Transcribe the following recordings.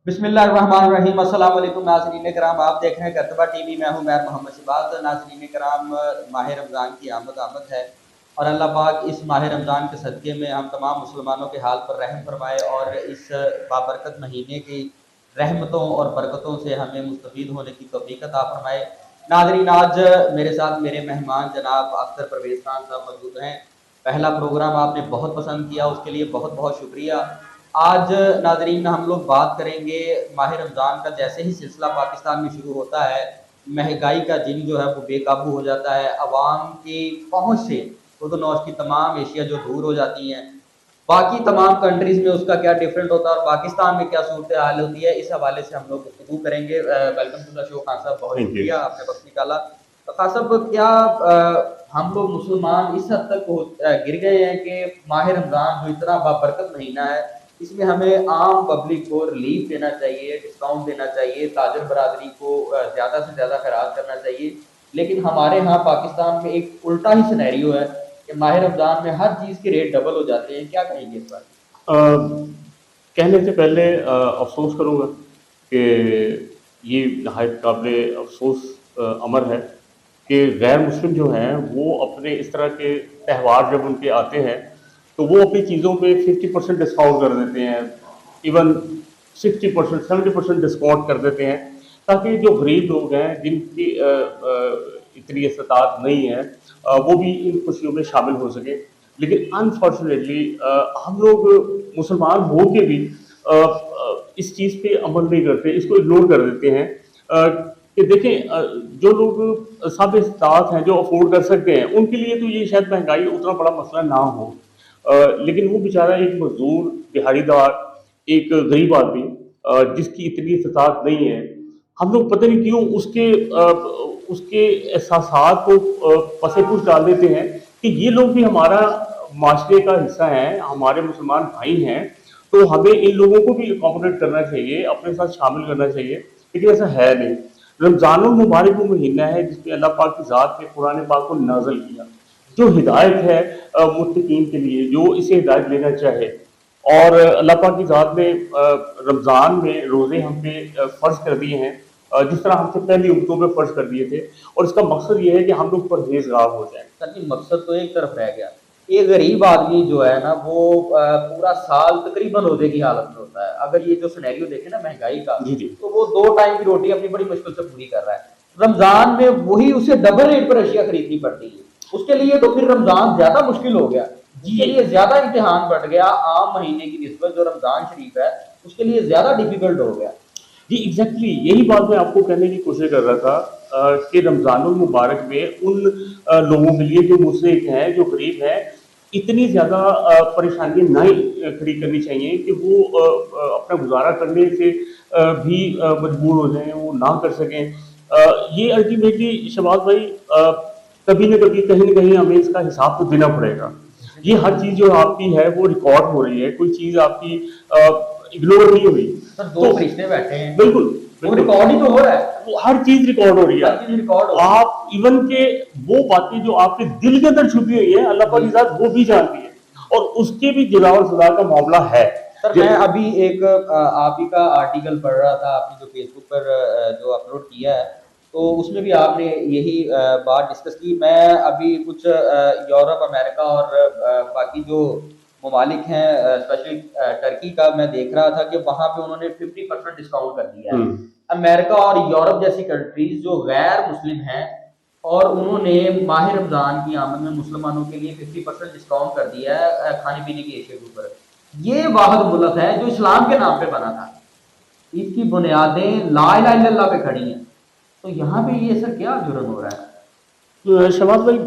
बिस्मिल्लाहिर्रहमानिर्रहीम। अस्सलाम वालेकुम नाज़रीन कराम, आप देख रहे हैं कर्तबा टीवी। मैं हूं मैर मोहम्मद शहबाज। नाज़रीन कराम, माह रमज़ान की आमद है और अल्लाह पाक इस माह रमज़ान के सदक़े में हम तमाम मुसलमानों के हाल पर रहम फरमाए और इस बाबरकत महीने की रहमतों और बरकतों से हमें मुस्तफ़ीद होने की तौफ़ीक़ अता फरमाए। नाज़रीन, आज मेरे साथ मेरे मेहमान जनाब अख्तर परवेज़ खान साहब मौजूद हैं। पहला प्रोग्राम आपने बहुत पसंद किया, उसके लिए बहुत बहुत शुक्रिया। आज नाज़रीन हम लोग बात करेंगे माह रमज़ान का। जैसे ही सिलसिला पाकिस्तान में शुरू होता है, महंगाई का जिन जो है वो बेकाबू हो जाता है। अवाम की पहुँच से खुद-व-नौश की तमाम एशिया जो दूर हो जाती हैं, बाकी तमाम कंट्रीज़ में उसका क्या डिफरेंट होता है और पाकिस्तान में क्या सूरत-ए-हाल होती है, इस हवाले से हम लोग गुफ्तगू करेंगे। Welcome to the show Khan साहब, बहुत थैंक यू। शुक्रिया आपने वक़्त निकाला। तो खान साहब, क्या हम लोग मुसलमान इस हद तक गिर गए हैं कि माह रमज़ान जो इतना बाबरकत महीना है, इसमें हमें आम पब्लिक को रिलीफ देना चाहिए, डिस्काउंट देना चाहिए, ताजिर बरादरी को ज़्यादा से ज़्यादा खैरात करना चाहिए। लेकिन हमारे यहाँ पाकिस्तान में एक उल्टा ही सिनेरियो है कि माह रमज़ान में हर चीज़ के रेट डबल हो जाते हैं। क्या कहेंगे इस बारे अ, कहने से पहले अफ़सोस करूँगा कि ये नहायत काबिले अफ़सोस अमर है कि गैर मुस्लिम जो हैं वो अपने इस तरह के त्यौहार जब उनके आते हैं तो वो अपनी चीज़ों पे 50% डिस्काउंट कर देते हैं, इवन 60% 70% डिस्काउंट कर देते हैं ताकि जो गरीब लोग हैं जिनकी इतनी इस्तात नहीं है वो भी इन खुशियों में शामिल हो सके। लेकिन अनफॉर्चुनेटली हम लोग मुसलमान हो के भी इस चीज़ पे अमल नहीं करते, इसको इग्नोर कर देते हैं कि देखें जो लोग साहब इस्तात हैं, जो अफोर्ड कर सकते हैं, उनके लिए तो ये शायद महंगाई उतना बड़ा मसला ना हो। लेकिन वो बेचारा एक मज़दूर, दिहाड़ीदार, एक गरीब आदमी जिसकी इतनी इस्तात नहीं है, हम लोग पता नहीं क्यों उसके एहसासात को पसे-पुश डाल देते हैं कि ये लोग भी हमारा माशरे का हिस्सा हैं, हमारे मुसलमान भाई हैं, तो हमें इन लोगों को भी अकोमोडेट करना चाहिए, अपने साथ शामिल करना चाहिए, लेकिन ऐसा है नहीं। रमज़ानुल मुबारक वो महीना है जिसमें अल्लाह पाक की ज़ात ने कुरान पाक को नाज़िल किया, जो हिदायत है मुत्तकीन के लिए, जो इसे हिदायत लेना चाहे। और अल्लाह पाक की ज़ात ने रमज़ान में रोज़े हम पे फ़र्ज़ कर दिए हैं, जिस तरह हमसे पहली उम्मतों पे फ़र्ज़ कर दिए थे, और इसका मकसद ये है कि हम लोग परहेज़गार हो जाएँ। में? सर जी, मकसद तो एक तरफ रह गया। एक गरीब आदमी जो है ना वो पूरा साल तकरीबन रोज़े की हालत में होता है। अगर ये जो सिनेरियो देखें ना महँगाई का, जी, जी। तो वो 2 टाइम की रोटी अपनी बड़ी मुश्किल से पूरी कर रहा है। रमज़ान में वही उसे डबल रेट पर अशिया खरीदनी पड़ती है। उसके लिए तो फिर रमज़ान ज़्यादा मुश्किल हो गया। उसके जी। लिए ज़्यादा इम्तिहान बढ़ गया। आम महीने की निस्बत जो रमज़ान शरीफ है, उसके लिए ज़्यादा डिफ़िकल्ट हो गया। जी, एग्ज़ैक्टली यही बात मैं आपको कहने की कोशिश कर रहा था कि रमज़ानुल मुबारक में उन लोगों के लिए जो मुस्लिम हैं, जो गरीब हैं, इतनी ज़्यादा परेशानियाँ नहीं खड़ी करनी चाहिए कि वो अपना गुज़ारा करने से भी मजबूर हो जाएँ, वो ना कर सकें। ये अल्टीमेटली शहबाज भाई कभी न कभी, कहीं न कहीं हमें इसका हिसाब तो देना पड़ेगा। ये हर चीज़ जो आपकी है वो रिकॉर्ड हो रही है, कोई चीज़ आपकी इग्नोर नहीं हुई। सर 2 तो फरिश्ते बैठे हैं, बिल्कुल, वो बिल्कुल। रिकॉर्ड ही तो हो रहा है। वो हर चीज़ रिकॉर्ड हो रही है। हर चीज़ रिकॉर्ड हो रही है। आप इवन के वो बातें जो आपके दिल के अंदर छुपी हुई है, अल्लाह पाक की जी। ज़ात वो भी जानती है और उसके भी जज़ा और सज़ा का मामला है। सर ज मैं अभी एक आप ही का आर्टिकल पढ़ रहा था, आपने जो फ़ेसबुक पर जो अपलोड किया है, तो उसमें भी आपने यही बात डिस्कस की। मैं अभी कुछ यूरोप, अमेरिका और बाकी जो ममालिक हैं, स्पेशली टर्की का मैं देख रहा था कि वहाँ पे उन्होंने 50% डिस्काउंट कर दिया है। हुँ। अमेरिका और यूरोप जैसी कंट्रीज़ जो गैर मुस्लिम हैं और उन्होंने माह रमज़ान की आमद में मुसलमानों के लिए 50% डिस्काउंट कर दिया है खाने-पीने की एशिया के ऊपर। ये वाहिद मुल्क है जो इस्लाम के नाम पे बना था। इसकी बुनियादें ला इलाहा इल्लल्लाह पे खड़ी हैं। तो यहाँ पे ये सर क्या जुर्म हो रहा है? तो शहबाज भाई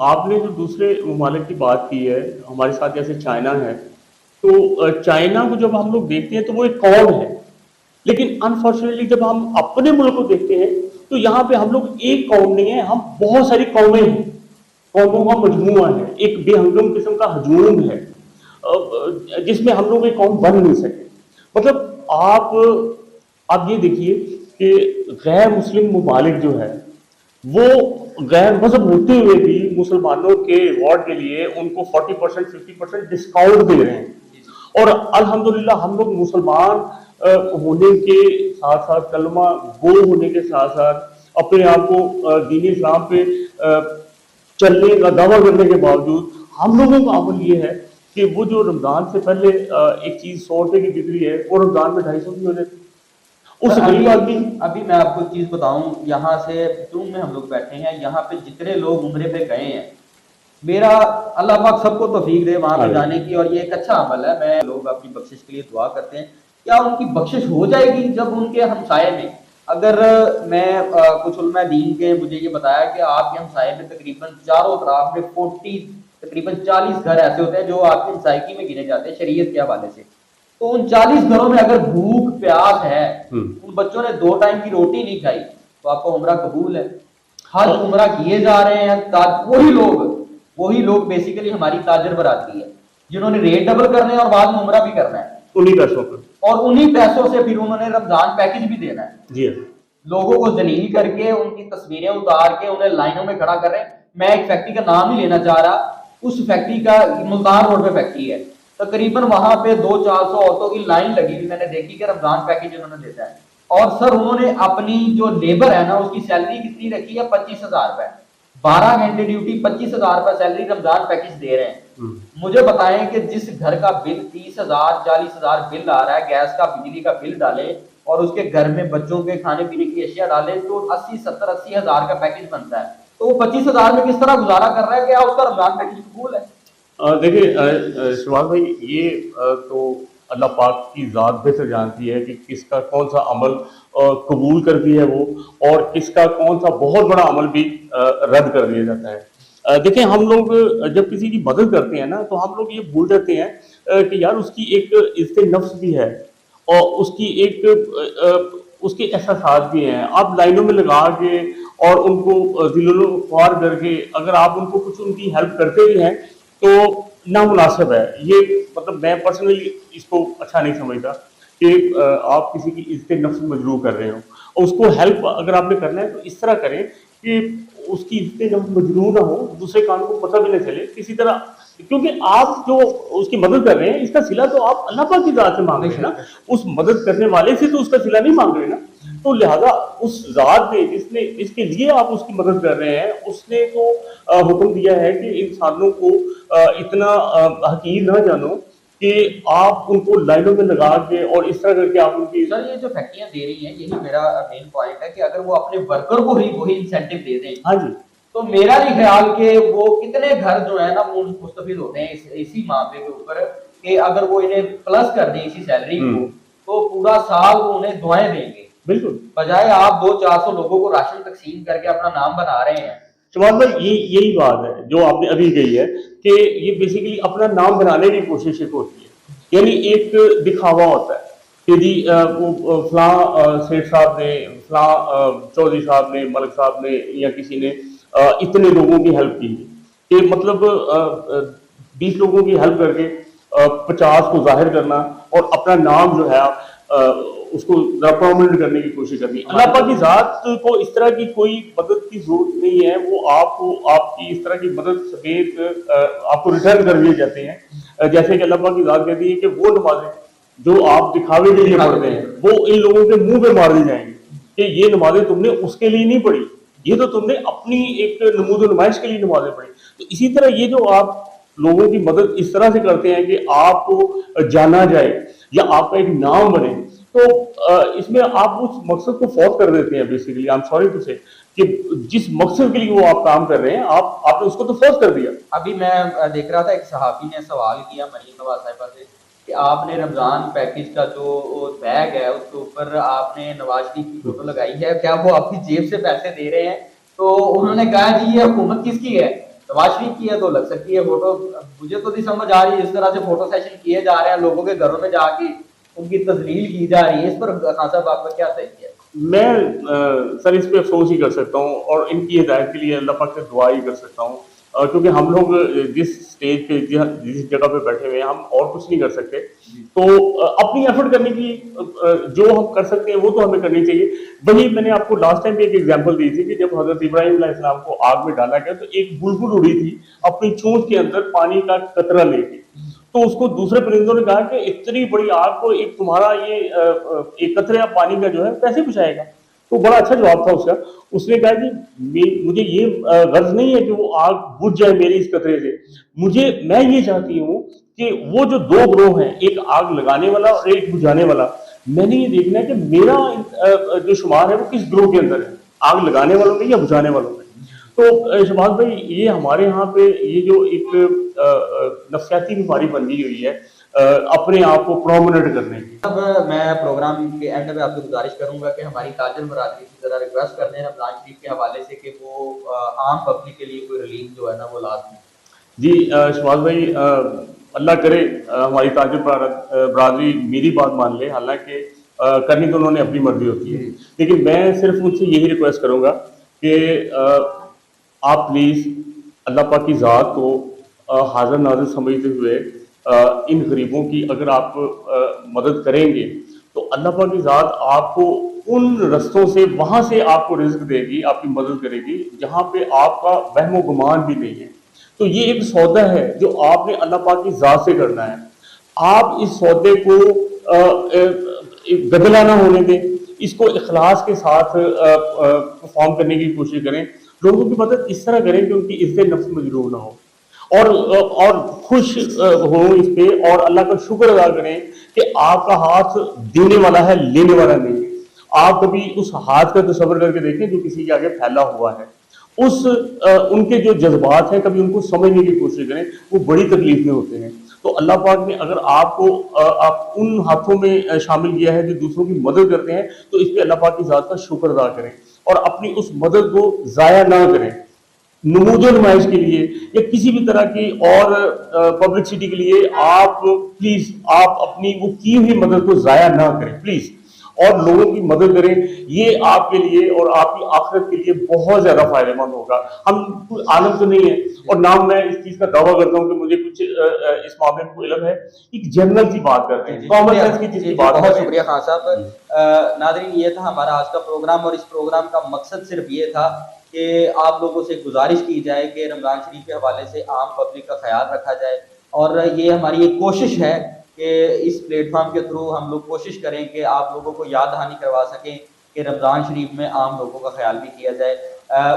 आपने जो दूसरे ममालिक की बात की है, हमारे साथ जैसे चाइना है, तो चाइना को जब हम लोग देखते हैं तो वो एक कौम है। लेकिन अनफॉर्चुनेटली जब हम अपने मुल्क को देखते हैं तो यहाँ पे हम लोग एक कौम नहीं है, हम बहुत सारी कौमें हैं, कौमों का मजमूआ है, एक बेहंगम किस्म का हजूम है जिसमें हम लोग एक कौम बन नहीं सके। मतलब आप ये देखिए कि गैर मुस्लिम ममालिक जो है वो गैर मज़हब होते हुए भी मुसलमानों के रिवॉर्ड के लिए उनको 40% 50% डिस्काउंट दे रहे हैं। जी, जी। और अल्हम्दुलिल्लाह हम लोग मुसलमान होने के साथ साथ, कलमा गो होने के साथ साथ अपने आप को दीन इस्लाम पे चलने का दावा करने के बावजूद हम लोगों का अमल ये है कि वो जो रमजान से पहले एक चीज 100 रुपए की बिक्री है वो रमजान में 250 की हो जाती है। उस गरीब आदमी, अभी मैं आपको एक चीज बताऊं, यहाँ से जूम में हम लोग बैठे हैं, यहाँ पे जितने लोग उम्रे पे गए हैं, मेरा अल्लाह पाक सबको तौफीक दे वहां पे जाने की, और ये एक अच्छा अमल है। मैं लोग अपनी बख्शिश के लिए दुआ करते हैं, क्या उनकी बख्शिश हो जाएगी जब उनके हमसाये में, अगर मैं कुछ उलमा दीन के मुझे ये बताया कि आपके हमसाये में तकरीबन चारों तरफ में 40 घर ऐसे होते हैं जो आपके हमसायकी में गिने जाते हैं शरीयत के हवाले से। तो उन 40 घरों में अगर भूख प्यास है, उन बच्चों ने 2 टाइम की रोटी नहीं खाई, तो आपका उम्रा कबूल है। हज उम्रा किए जा रहे हैं, वही लोग बेसिकली हमारी ताजर बरादरी है, जिन्होंने रेट डबल करने और बाद में उम्रा भी करना है उन्हीं पैसों पर, और उन्हीं पैसों से फिर उन्होंने रमजान पैकेज भी देना है। जी लोगों को जलील करके उनकी तस्वीरें उतार के उन्हें लाइनों में खड़ा कर रहे हैं। मैं एक फैक्ट्री का नाम ही लेना चाह रहा, उस फैक्ट्री का मुल्तान रोड पे फैक्ट्री है, तकरीबन वहां पे 200-400 ऑटो की लाइन लगी हुई मैंने देखी कि रमजान पैकेज उन्होंने देता है। और सर उन्होंने अपनी जो लेबर है ना उसकी सैलरी कितनी रखी है, 25,000 रुपए, 12 घंटे ड्यूटी, 25,000 रुपए सैलरी, रमजान पैकेज दे रहे हैं। मुझे बताएं कि जिस घर का बिल 30,000 40,000 बिल आ रहा है, गैस का बिजली का बिल डाले और उसके घर में बच्चों के खाने पीने की अशिया डाले, तो 80-70-80,000 का पैकेज बनता है। तो वो 25,000 में किस तरह गुजारा कर रहा है, क्या उसका रमजान पैकेज कबूल है? देखिए शिवाज भाई, ये तो अल्लाह पाक की ज़ात बेहतर जानती है कि किसका कौन सा अमल कबूल करती है वो, और किसका कौन सा बहुत बड़ा अमल भी रद्द कर दिया जाता है। देखिए हम लोग जब किसी की मदद करते हैं ना, तो हम लोग ये भूल जाते हैं कि यार उसकी एक इज्जत नफ्स भी है और उसकी एक उसके एहसास भी हैं। आप लाइनों में लगा के और उनको दिलों ख्वार करके अगर आप उनको कुछ उनकी हेल्प करते भी हैं तो नामुनासिब है ये। मतलब मैं पर्सनली इसको अच्छा नहीं समझता कि आप किसी की इज्जत नफ्स मजरूह कर रहे हो, और उसको हेल्प अगर आपने करना है तो इस तरह करें कि उसकी इज्जत नफ्स मजरूह ना हो, दूसरे कान को पता भी ना चले किसी तरह, क्योंकि आप जो उसकी मदद कर रहे हैं इसका सिला तो आप अल्लाह पाक की ज़ात से मांग रहे हैं ना, उस मदद करने वाले से तो उसका सिला नहीं मांग रहे ना। तो लिहाजा उस ज़ात ने जिसके लिए आप उसकी मदद कर रहे हैं, उसने तो हुक्म दिया है कि इंसानों को इतना हकीर ना जानो कि आप उनको लाइनों में लगा के और इस तरह करके आप उनकी। सर ये जो फैक्ट्रियां दे रही हैं, यही मेरा मेन पॉइंट है कि अगर वो अपने वर्कर को ही वही इंसेंटिव दे दें, हाँ जी, तो मेरा नहीं ख्याल कि वो कितने घर जो है ना वो मुस्तफिद होते हैं इसी मामले के ऊपर, कि अगर वो इन्हें प्लस कर दें इसी सैलरी को, तो पूरा साल वो उन्हें दुआएं देंगे, बिल्कुल, बजाय आप 200-400 लोगों को राशन तकसीम करके अपना नाम बना रहे हैं। शबाज भाई यही बात है जो आपने अभी कही है कि ये बेसिकली अपना नाम बनाने की कोशिश एक होती है, यानी एक दिखावा होता है कि जी वो फलां सेठ साहब ने, फलां चौधरी साहब ने, मलिक साहब ने या किसी ने इतने लोगों की हेल्प की, कि मतलब 20 लोगों की हेल्प करके 50 को जाहिर करना और अपना नाम जो है उसको परमानेंट करने की कोशिश करनी। अल्लाह पाक की ज़ात को इस तरह की कोई मदद की जरूरत नहीं है, वो आपको आपकी इस तरह की मदद समेत आपको रिटर्न कर दिए जाते हैं। जैसे कि अल्लाह पाक की ज़ात कहती है कि वो नमाजें जो आप दिखावे के लिए पढ़ते हैं वो इन लोगों के मुंह पे मार दी जाएंगी कि ये नमाजें तुमने उसके लिए नहीं पढ़ी, ये तो तुमने अपनी एक नमूद नुमाइश के लिए नमाजें पढ़ी। तो इसी तरह ये जो आप लोगों की मदद इस तरह से करते हैं कि आपको जाना जाए या आपका एक नाम बने, तो इसमें आप उस मकसद को फौत कर देते हैं। Basically I am sorry to say कि जिस मकसद के लिए वो आप काम कर रहे हैं आपने उसको तो फौत कर दिया। अभी मैं देख रहा था एक सहाफी ने सवाल किया मरीम नवाज साहिबा से कि आपने रमजान पैकेज का जो बैग है उसके ऊपर आपने नवाज शरीफ की फोटो लगाई है, क्या वो आपकी जेब से पैसे दे रहे हैं? तो उन्होंने कहा जी ये हुकूमत किसकी है, नवाज शरीफ की है तो लग सकती है फोटो, मुझे तो नहीं समझ आ रही। इस तरह से फोटो सेशन किए जा रहे हैं, लोगों के घरों में जाके उनकी तजलील की जा रही है, इस पर खान साहब आपका क्या सही है? मैं सर इस पे अफसोस ही कर सकता हूँ और इनकी हिदायत के लिए अल्लाह पाक से दुआ ही कर सकता हूँ, क्योंकि हम लोग जिस स्टेज पे जिस जगह पे बैठे हुए हैं हम और कुछ नहीं कर सकते। तो अपनी एफर्ट करने की जो हम कर सकते हैं वो तो हमें करनी चाहिए। वही मैंने आपको लास्ट टाइम भी एक एग्जांपल दी थी कि जब हजरत इब्राहिम अलैहिस्सलाम को आग में डाला गया तो एक बुलबुल उड़ी थी अपनी चोंच के अंदर पानी का कतरा लेके, तो उसको दूसरे परिंदों ने कहा कि इतनी बड़ी आग को एक तुम्हारा ये एक कतरे पानी का जो है कैसे बुझाएगा। तो बड़ा अच्छा जवाब था उसका। उसने कहा कि मुझे ये गर्ज नहीं है कि वो आग बुझ जाए मेरे इस कतरे से, मैं ये चाहती हूँ कि वो जो दो ग्रोह हैं, एक आग लगाने वाला और एक बुझाने वाला, मैंने ये देखना है कि मेरा जो शुमार है वो किस ग्रोह के अंदर है, आग लगाने वालों में या बुझाने वालों में। तो शहबाज भाई, ये हमारे यहाँ पे ये जो एक नफसियाती बीमारी बन गई हुई है अपने आप को प्रोमिनेंट करने की। अब मैं प्रोग्राम के एंड में आपसे गुजारिश करूंगा कि हमारी ताजिर बरादरी से जरा रिक्वेस्ट करते हैं रमजान शरीफ के हवाले से कि वो आम पब्लिक के लिए कोई रिलीफ जो है ना वो ला दें। जी शहबाज भाई, अल्लाह करे हमारी ताजिर बरादरी मेरी बात मान ले, हालांकि करनी तो उन्होंने अपनी मर्जी होती है, लेकिन मैं सिर्फ उनसे यही रिक्वेस्ट करूंगा कि आप प्लीज़ अल्लाह पाक की ज़ात को हाज़िर नाज़िर समझते हुए इन गरीबों की अगर आप मदद करेंगे तो अल्लाह पाक की ज़ात आपको उन रस्तों से, वहाँ से आपको रिज़्क देगी, आपकी मदद करेगी जहाँ पे आपका वहम गुमान भी नहीं है। तो ये एक सौदा है जो आपने अल्लाह पाक की ज़ात से करना है। आप इस सौदे को गदला ना होने दें, इसको इखलास के साथ परफॉर्म करने की कोशिश करें। लोगों की मदद इस तरह करें कि उनकी इज्जत नफ्स मजरूर ना हो, और खुश हो इस पे, और अल्लाह का शुक्र अदा करें कि आपका हाथ देने वाला है, लेने वाला नहीं है। आप कभी उस हाथ का तसव्वुर करके देखें जो किसी के आगे फैला हुआ है, उनके जो जज्बात हैं कभी उनको समझने की कोशिश करें, वो बड़ी तकलीफ में होते हैं। तो अल्लाह पाक ने अगर आपको आप उन हाथों में शामिल किया है जो दूसरों की मदद करते हैं, तो इस पे अल्लाह पाक की ज़ात का शुक्र अदा करें और अपनी उस मदद को ज़ाया ना करें नमूदो नुमाइश के लिए या किसी भी तरह की और पब्लिसिटी के लिए। आप प्लीज आप अपनी वो की हुई मदद को ज़ाया ना करें प्लीज, और लोगों की मदद करें। ये आपके लिए और आपकी आखिरत के लिए बहुत ज्यादा फायदेमंद होगा। हम कोई आलम तो नहीं है, और ना मैं इस चीज का दावा करता हूँ कि मुझे कुछ इस मामले में इल्म है। एक जनरल सी बात करते हैं, कॉमन सेंस की चीज की बात। बहुत शुक्रिया खान साहब। नाज़रीन, ये था हमारा आज का प्रोग्राम, और इस प्रोग्राम का मकसद सिर्फ ये था कि आप लोगों से गुजारिश की जाए कि रमज़ान शरीफ के हवाले से आम पब्लिक का ख्याल रखा जाए, और ये हमारी एक कोशिश है कि इस प्लेटफॉर्म के थ्रू हम लोग कोशिश करें कि आप लोगों को याद दहानी करवा सकें कि रमज़ान शरीफ में आम लोगों का ख्याल भी किया जाए।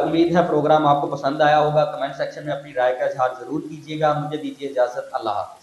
उम्मीद है प्रोग्राम आपको पसंद आया होगा। कमेंट सेक्शन में अपनी राय का इजहार ज़रूर कीजिएगा। मुझे दीजिए इजाज़त। अल्लाह हाफ़िज़।